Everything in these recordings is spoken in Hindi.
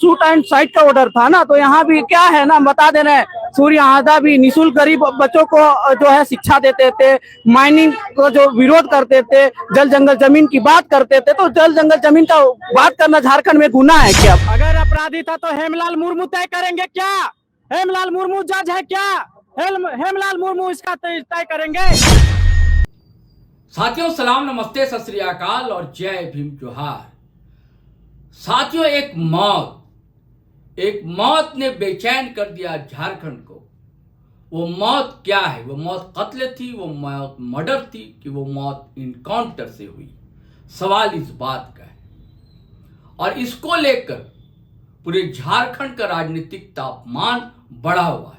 शूट एंड साइट का ऑर्डर था ना, तो यहाँ भी क्या है ना, बता दे रहे हैं, सूर्य हांसदा भी निःशुल्क गरीब बच्चों को जो है शिक्षा देते थे, माइनिंग को जो विरोध करते थे, जल जंगल जमीन की बात करते थे। तो जल जंगल जमीन का बात करना झारखंड में गुनाह है क्या? अगर अपराधी था तो हेमलाल मुर्मू तय करेंगे क्या? हेमलाल मुर्मू जज है क्या? हेमलाल मुर्मू इसका तय करेंगे। साथियों सलाम, नमस्ते, सत श्री अकाल और जय भीम जोहार। साथियों, एक मौत ने बेचैन कर दिया झारखंड को। वो मौत क्या है? वो मौत कत्ल थी, वो मौत मर्डर थी कि वो मौत इनकाउंटर से हुई? सवाल इस बात का है और इसको लेकर पूरे झारखंड का राजनीतिक तापमान बढ़ा हुआ है।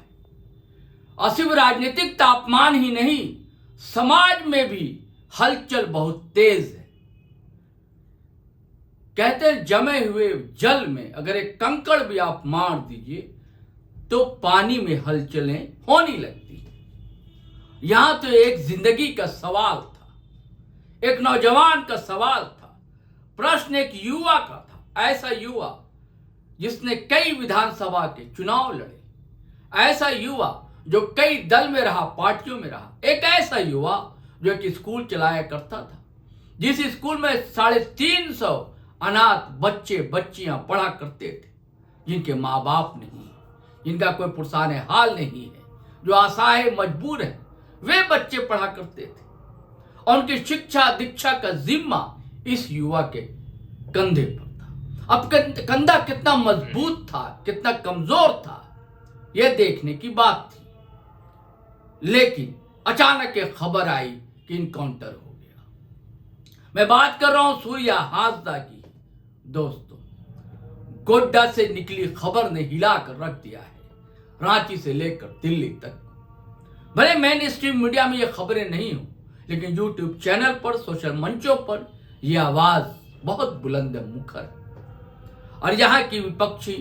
और सिर्फ राजनीतिक तापमान ही नहीं, समाज में भी हलचल बहुत तेज है। कहते हैं जमे हुए जल में अगर एक कंकड़ भी आप मार दीजिए तो पानी में हलचलें होने लगती हैं। यहां तो एक जिंदगी का सवाल था, एक नौजवान का सवाल था, प्रश्न एक युवा का था। ऐसा युवा जिसने कई विधानसभा के चुनाव लड़े, ऐसा युवा जो कई दल में रहा, पार्टियों में रहा, एक ऐसा युवा जो एक स्कूल चलाया करता था, जिस स्कूल में 350 अनाथ बच्चे बच्चियां पढ़ा करते थे, जिनके माँ बाप नहीं है, जिनका कोई पुरसाने हाल नहीं है, जो असहाय मजबूर है, वे बच्चे पढ़ा करते थे और उनकी शिक्षा दीक्षा का जिम्मा इस युवा के कंधे पर था। अब कंधा कितना मजबूत था, कितना कमजोर था, यह देखने की बात थी। लेकिन अचानक एक खबर आई कि इनकाउंटर हो गया। मैं बात कर रहा हूं सूर्य हांसदा की। दोस्तों, गोड्डा से निकली खबर ने हिलाकर रख दिया है रांची से लेकर दिल्ली तक। भले मेन स्ट्रीम मीडिया में ये खबरें नहीं हो, लेकिन यूट्यूब चैनल पर, सोशल मंचों पर यह आवाज बहुत बुलंद मुखर है और यहां की विपक्षी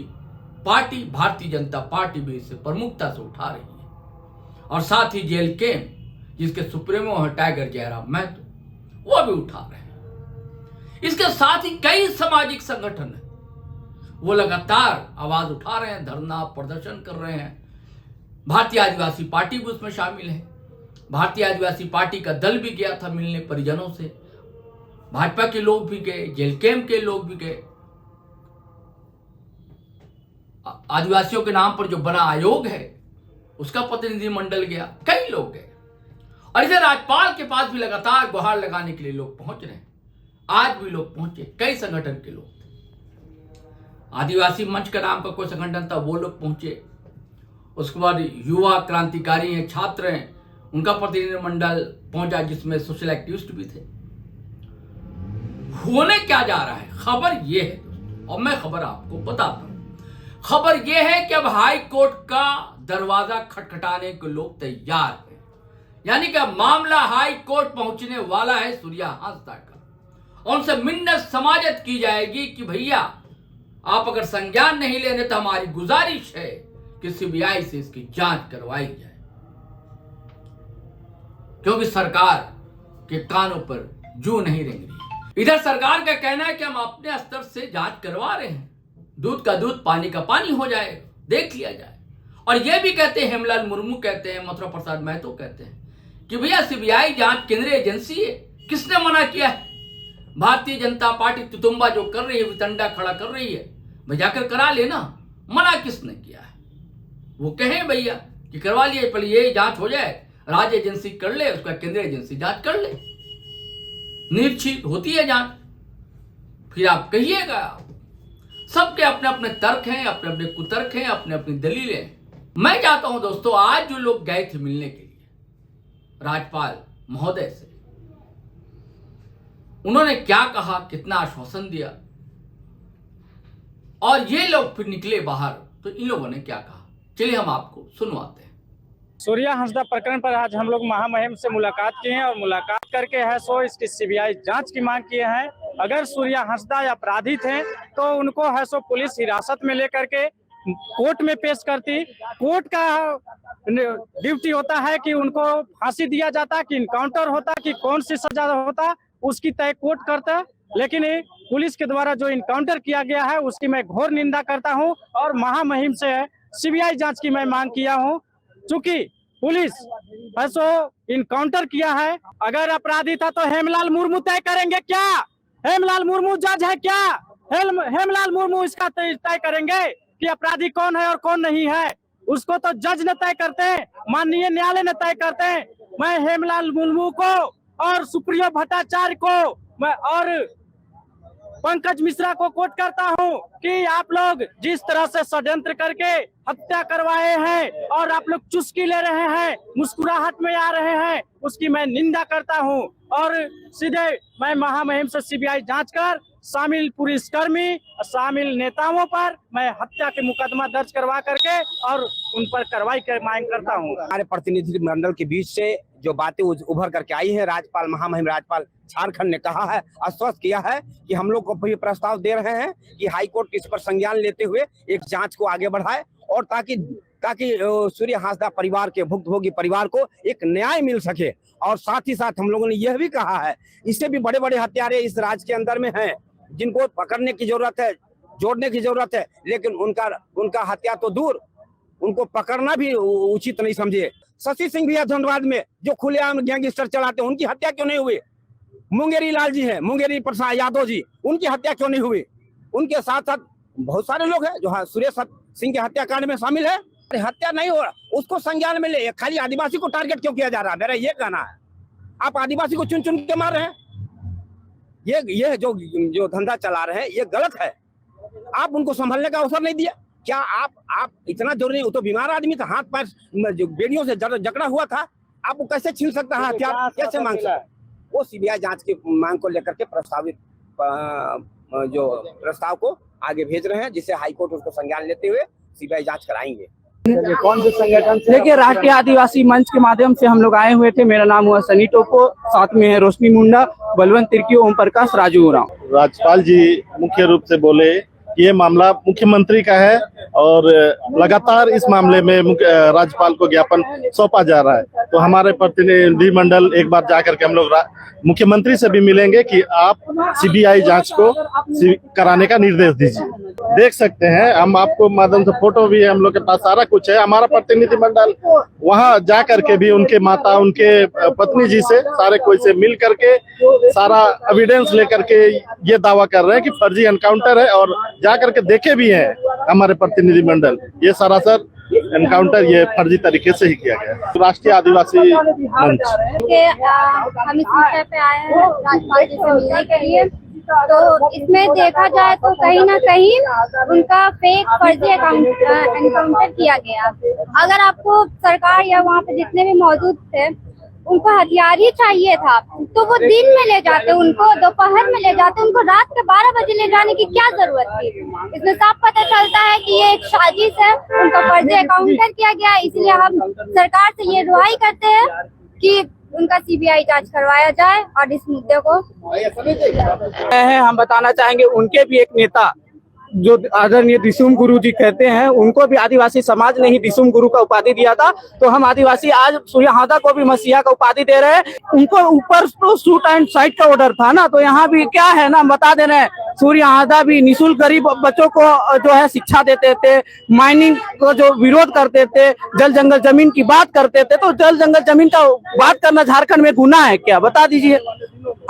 पार्टी भारतीय जनता पार्टी भी इसे प्रमुखता से उठा रही है और साथ ही जेल कैंप जिसके सुप्रीमो है टाइगर जयराम महतो, वो भी उठा रहे हैं। इसके साथ ही कई सामाजिक संगठन है, वो लगातार आवाज उठा रहे हैं, धरना प्रदर्शन कर रहे हैं। भारतीय आदिवासी पार्टी भी उसमें शामिल है। भारतीय आदिवासी पार्टी का दल भी गया था मिलने परिजनों से, भाजपा के लोग भी गए, जेल कैंप के लोग भी गए, आदिवासियों के नाम पर जो बना आयोग है उसका प्रतिनिधिमंडल गया, कई लोग गए। और इधर राज्यपाल के पास भी लगातार गुहार लगाने के लिए लोग पहुंच रहे हैं। आज भी लोग पहुंचे, कई संगठन के लोग थे। आदिवासी मंच का नाम का कोई संगठन था, वो लोग पहुंचे। उसके बाद युवा क्रांतिकारी हैं, छात्र हैं, उनका प्रतिनिधिमंडल पहुंचा, जिसमें सोशल एक्टिविस्ट भी थे। होने क्या जा रहा है? खबर यह है दोस्तों, और मैं खबर आपको बताता हूं। खबर यह है कि अब हाई कोर्ट का दरवाजा खटखटाने को लोग तैयार हैं। यानी कि मामला हाई कोर्ट पहुंचने वाला है सूर्य हांसदा का। उनसे मिन्नत समाजत की जाएगी कि भैया आप अगर संज्ञान नहीं लेने तो हमारी गुजारिश है कि सीबीआई से इसकी जांच करवाई जाए, क्योंकि सरकार के कानों पर जू नहीं रेंग रही। इधर सरकार का कहना है कि हम अपने स्तर से जांच करवा रहे हैं, दूध का दूध पानी का पानी हो जाएगा, देख लिया जाए। और यह भी कहते हैं, हेमलाल मुर्मू कहते हैं, मथुरा प्रसाद महतो कहते हैं कि भैया सीबीआई जांच केंद्रीय एजेंसी है, किसने मना किया है? भारतीय जनता पार्टी तुतुम्बा जो कर रही है, वितंडा खड़ा कर रही है, भाई जाकर करा लेना। मना किसने किया है? वो कहें भैया कि करवा लिए, पहले ये जांच हो जाए, राज्य एजेंसी कर ले, उसका केंद्रीय एजेंसी जांच कर ले, निश्चित होती है जांच, फिर आप कहिएगा। सबके अपने अपने तर्क हैं, अपने अपने कुतर्क हैं, अपने अपनी दलीलें। मैं चाहता हूं दोस्तों, आज जो लोग गए थे मिलने के लिए राज्यपाल महोदय से, उन्होंने क्या कहा, कितना आश्वासन दिया, और ये लोग फिर निकले बाहर तो इन लोगों ने क्या कहा, चलिए हम आपको सुनवाते हैं। सूर्य हांसदा प्रकरण पर आज हम लोग महामहिम से मुलाकात किए हैं और मुलाकात करके है सो इसकी सीबीआई जांच की मांग किए हैं। अगर सूर्य हांसदा अपराधी थे तो उनको है सो पुलिस हिरासत में लेकर के कोर्ट में पेश करती। कोर्ट का ड्यूटी होता है कि उनको फांसी दिया जाता, कि इनकाउंटर होता, कि कौन सी सजा होता, उसकी तय कोर्ट करता। लेकिन पुलिस के द्वारा जो इनकाउंटर किया गया है उसकी मैं घोर निंदा करता हूं और महामहिम से सीबीआई जांच की मैं मांग किया हूं। चूंकि पुलिस ऐसो इनकाउंटर किया है, अगर अपराधी था तो हेमलाल मुर्मू तय करेंगे क्या? हेमलाल मुर्मू जज है क्या? हेमलाल मुर्मू इसका तय करेंगे कि अपराधी कौन है और कौन नहीं है? उसको तो जज ने तय करते हैं, माननीय न्यायालय ने तय करते हैं। मैं हेमलाल मुर्मू को और सुप्रियो भट्टाचार्य को मैं और पंकज मिश्रा को कोट करता हूं कि आप लोग जिस तरह से षड्यंत्र करके हत्या करवाए हैं और आप लोग चुस्की ले रहे हैं, मुस्कुराहट में आ रहे हैं, उसकी मैं निंदा करता हूं। और सीधे मैं महामहिम से सीबीआई जांच कर शामिल पुलिसकर्मी, शामिल नेताओं पर मैं हत्या के मुकदमा दर्ज करवा करके और उन पर कार्रवाई की मांग करता हूं। हमारे प्रतिनिधि मंडल के बीच से जो बातें उभर करके आई है, राज्यपाल महामहिम राज्यपाल झारखंड ने कहा है, आश्वस्त किया है कि हम लोग को भी प्रस्ताव दे रहे हैं कि हाईकोर्ट इस पर संज्ञान लेते हुए एक जांच को आगे बढ़ाए और ताकि सूर्य हांसदा परिवार के भुक्तभोगी परिवार को एक न्याय मिल सके। और साथ ही साथ हम लोगों ने यह भी कहा है, इससे भी बड़े बड़े हत्यारे इस राज्य के अंदर में हैं जिनको पकड़ने की जरूरत है, जोड़ने की जरूरत है, लेकिन उनका हत्या तो दूर, उनको पकड़ना भी उचित नहीं समझे। शशि सिंह भी धनबाद में जो खुलेआम गैंगस्टर चलाते हैं, उनकी हत्या क्यों नहीं हुई? मुंगेरी लाल जी हैं, मुंगेरी प्रसाद यादव जी, उनकी हत्या क्यों नहीं हुई? उनके साथ साथ बहुत सारे लोग हैं जो सुरेश सिंह के हत्याकांड में शामिल है। हत्या नहीं हो रहा, उसको संज्ञान में ले, खाली आदिवासी को टारगेट क्यों किया जा रहा है? मेरा ये कहना है, आप आदिवासी को चुन चुन के मार रहे हैं। ये जो धंधा चला रहे हैं ये गलत है। आप उनको संभलने का अवसर नहीं दिया। क्या आप इतना जरूरी? वो तो बीमार आदमी था, हाथ पैर जो बेड़ियों से जकड़ा हुआ था, आप वो कैसे छीन सकता है हथियार? कैसे मांग सकता है? वो सीबीआई जांच की मांग को लेकर के प्रस्तावित जो प्रस्ताव को आगे भेज रहे हैं, जिसे हाईकोर्ट उसको संज्ञान लेते हुए सीबीआई जांच कराएंगे। कौन से संगठन? देखिए, राष्ट्रीय आदिवासी मंच के माध्यम से हम लोग आए हुए थे। मेरा नाम हुआ सनी टोपो, साथ में है रोशनी मुंडा, बलवंत तिर्की, ओम प्रकाश, राजू उरांव। राज्यपाल जी मुख्य रूप से बोले कि ये मामला मुख्यमंत्री का है और लगातार इस मामले में राज्यपाल को ज्ञापन सौंपा जा रहा है। तो हमारे प्रतिनिधि मंडल एक बार जाकर के हम लोग मुख्यमंत्री से भी मिलेंगे कि आप सीबीआई जांच को कराने का निर्देश दीजिए। देख सकते हैं, हम आपको माध्यम से फोटो भी है, हम लोग के पास सारा कुछ है। हमारा प्रतिनिधि मंडल वहां जा करके भी उनके माता, उनके पत्नी जी से सारे कोई से मिल करके सारा एविडेंस लेकर के ये दावा कर रहे हैं कि फर्जी एनकाउंटर है और जा करके देखे भी हैं हमारे प्रतिनिधि मंडल, ये सरासर एनकाउंटर ये फर्जी तरीके से ही किया गया। राष्ट्रीय आदिवासी मंच हम इस विषय पे आए हैं राज्यपाल जी से मिलने के लिए। तो इसमें देखा जाए तो कहीं ना कहीं उनका फेक फर्जी एनकाउंटर किया गया। अगर आपको सरकार या वहाँ पे जितने भी मौजूद थे उनको हथियार ही चाहिए था तो वो दिन में ले जाते, उनको दोपहर में ले जाते, उनको रात के 12 बजे ले जाने की क्या जरूरत थी? इसमें साफ पता चलता है कि ये एक साजिश है, उनका फर्जी एनकाउंटर किया गया। इसलिए हम सरकार से ये गुहार करते हैं कि उनका सीबीआई जांच करवाया जाए और इस मुद्दे को हम बताना चाहेंगे। उनके भी एक नेता जो आदरणीय दिसुम गुरु जी कहते हैं, उनको भी आदिवासी समाज ने ही दिसुम गुरु का उपाधि दिया था। तो हम आदिवासी आज सूर्य हांसदा को भी मसीहा का उपाधि दे रहे हैं। उनको ऊपर तो शूट एंड साइट का ऑर्डर था ना, तो यहाँ भी क्या है ना, बता दे रहे हैं, सूर्य हांसदा भी निःशुल्क गरीब बच्चों को जो है शिक्षा देते थे, माइनिंग को जो विरोध करते थे, जल जंगल जमीन की बात करते थे। तो जल जंगल जमीन का बात करना झारखंड में गुनाह है क्या? बता दीजिए।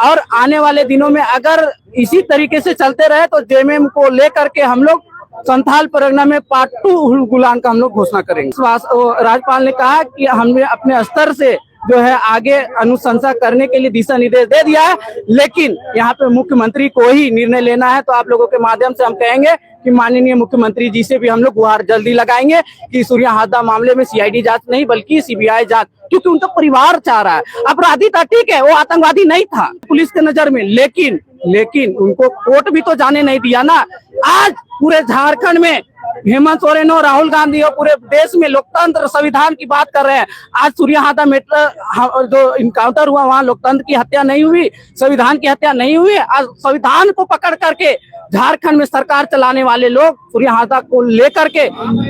और आने वाले दिनों में अगर इसी तरीके से चलते रहे तो जेएमएम को लेकर के हम लोग संथाल परगना में पार्ट 2 हुलगुलान का हम लोग घोषणा करेंगे। राज्यपाल ने कहा कि हमने अपने स्तर से जो है आगे अनुशंसा करने के लिए दिशा निर्देश दे दिया है, लेकिन यहाँ पे मुख्यमंत्री को ही निर्णय लेना है। तो आप लोगों के माध्यम से हम कहेंगे कि माननीय मुख्यमंत्री जी से भी हम लोग गुहार जल्दी लगाएंगे कि सूर्य हांसदा मामले में सीआईडी जांच नहीं बल्कि सीबीआई जांच, क्योंकि उनका परिवार चाह रहा है। अपराधी था, ठीक है, वो आतंकवादी नहीं था पुलिस के नजर में, लेकिन उनको कोर्ट भी तो जाने नहीं दिया ना। आज पूरे झारखंड में हेमंत सोरेन और राहुल गांधी और पूरे देश में लोकतंत्र संविधान की बात कर रहे हैं। आज सूर्य हांसदा मेट्रो जो इनकाउंटर हुआ, वहां लोकतंत्र की हत्या नहीं हुई, संविधान की हत्या नहीं हुई। आज संविधान को पकड़ करके झारखंड में सरकार चलाने वाले लोग सूर्य हांसदा को लेकर के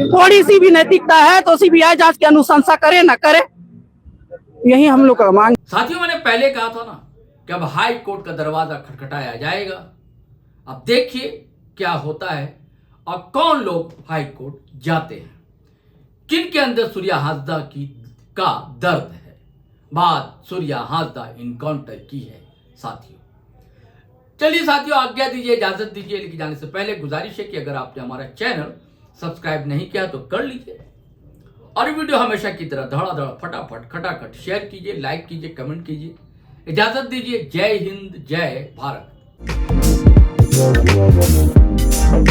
थोड़ी सी भी नैतिकता है तो सीबीआई जांच की अनुशंसा करे ना करे, यही हम लोग का मांग। साथियों, मैंने पहले कहा था ना कि अब हाई कोर्ट का दरवाजा खटखटाया जाएगा। अब देखिए क्या होता है और कौन लोग हाई कोर्ट जाते हैं, किन के अंदर सूर्या हासदा का दर्द है। बात सूर्या हासदा इनकाउंटर की है साथियों। चलिए साथियों, आज्ञा दीजिए, इजाजत दीजिए, लेकिन जाने से पहले गुजारिश है कि अगर आपने हमारा चैनल सब्सक्राइब नहीं किया तो कर लीजिए और वीडियो हमेशा की तरह धड़ाधड़ फटाफट खटाखट शेयर कीजिए, लाइक कीजिए, कमेंट कीजिए। इजाजत दीजिए। जय हिंद, जय भारत।